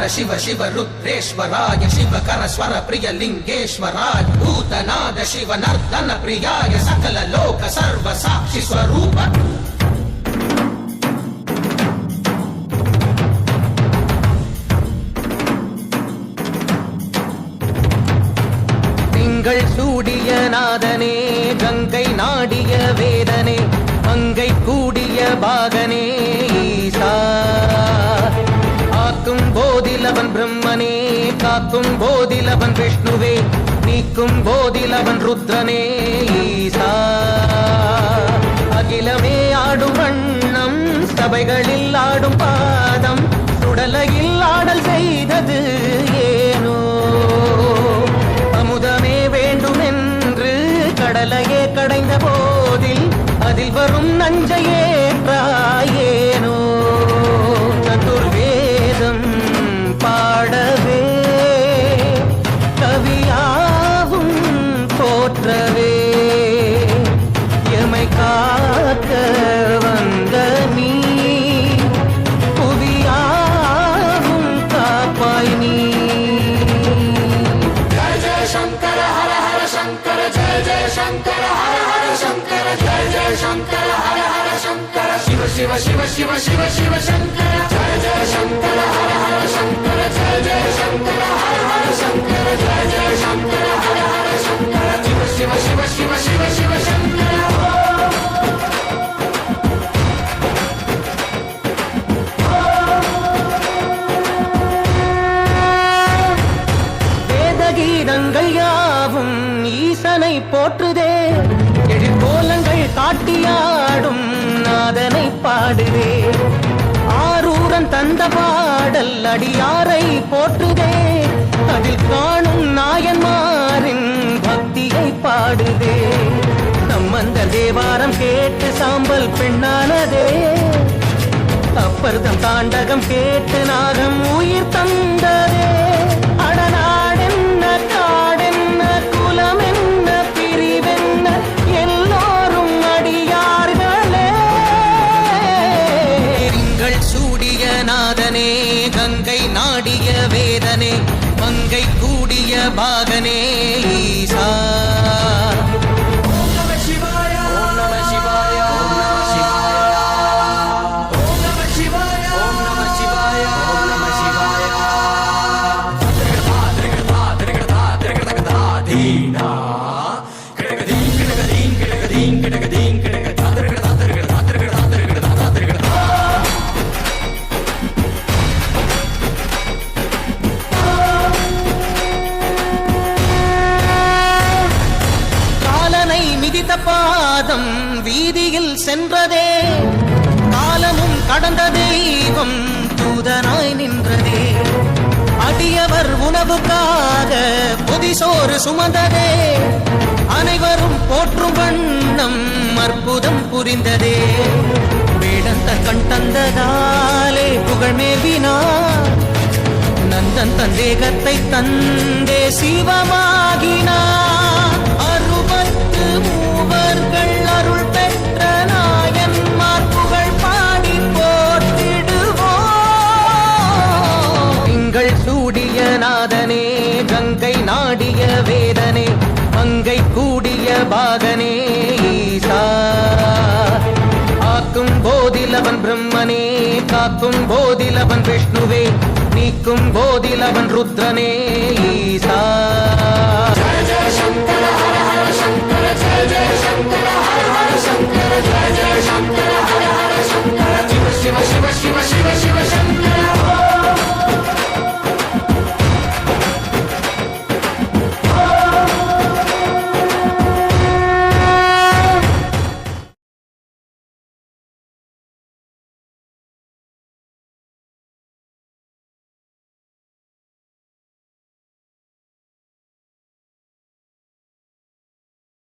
शिव शिव रुद्रेश्वराय शिवकर स्वर प्रिय लिंगेश्वराय भूतनाद शिव नर्तन प्रियाय सकल लोक सर्व साक्षि स्वरूप சூடிய நாதனே கங்கை நாடிய வேதனே மங்கை கூடிய பாகனே ஈசா ஆக்கும் போதிலவன் பிரம்மனே காக்கும் போதிலவன் விஷ்ணுவே நீக்கும் போதிலவன் ருத்ரனே ஈசா அகிலமே ஆடும் வண்ணம் சபைகளில் ஆடும் பாதம் சுடலையில் ஆடல் செய்தது ஏனோ அமுதமே வேண்டுமென்று கடலையே கடைந்த போதில் அதில் வரும் நஞ்சையேற்றாயேனோ சதுர்வேதம் பாடவே கவியாவும் போற்றவே எமை காக்க வந்த நீ புவியாவும் காப்பாய் நீ शंकर हर हर शंकर जय जय शंकर हर हर शंकर जय जय शंकर हर हर शंकर शिव शिव शिव शिव शिव शिव शंकर जय जय शंकर हर हर शंकर जय जय शंकर हर हर शंकर जय जय शंकर हर हर शंकर शिव शिव शिव शिव शिव शिव शंकर கீதங்கள் யாவும் ஈசனை போற்றுதே எழிற்கோலங்கள் காட்டியாடும் நாதனை பாடுதே ஆரூரன் தந்த பாடல் அடியாரை போற்றுதே அதில் காணும் நாயன்மாரின் பக்தியை பாடுதே நம்மந்த தேவாரம் கேட்டு சாம்பல் பெண்ணானதே அப்பர்தம் தாண்டகம் கேட்டு நாகம் உயிர் தந்ததே அடநாடென்ன காடென்ன குலமென்ன பிரிவென்ன எல்லோரும் அடியார்களே திங்கள் சூடிய நாதனே கங்கை நாடிய வேதனே மங்கை கூடிய பாகனே ஈசா பாதம் வீதியில் சென்றதே காலமும் கடந்த தெய்வம் தூதனாய் நின்றதே அடியவர் உணவுக்காக பொதிசோறு சுமந்ததே அனைவரும் போற்றும் வண்ணம் அற்புதம் புரிந்ததே வேடந்த கண் தந்ததாலே புகழ் மேவினார் நந்தன் தந்தேகத்தை தந்தே சிவமாகினார் மூவர்கள் அருள் பெற்ற நாயன்மார் புகழ் பாடி போற்றிடுவோம் திங்கள் சூடிய நாதனே கங்கை நாடிய வேதனே மங்கை கூடிய பாகனே ஈசா ஆக்கும் போதிலவன் பிரம்மனே காக்கும் போதிலவன் விஷ்ணுவே நீக்கும் போதிலவன் ருத்ரனே ஈசா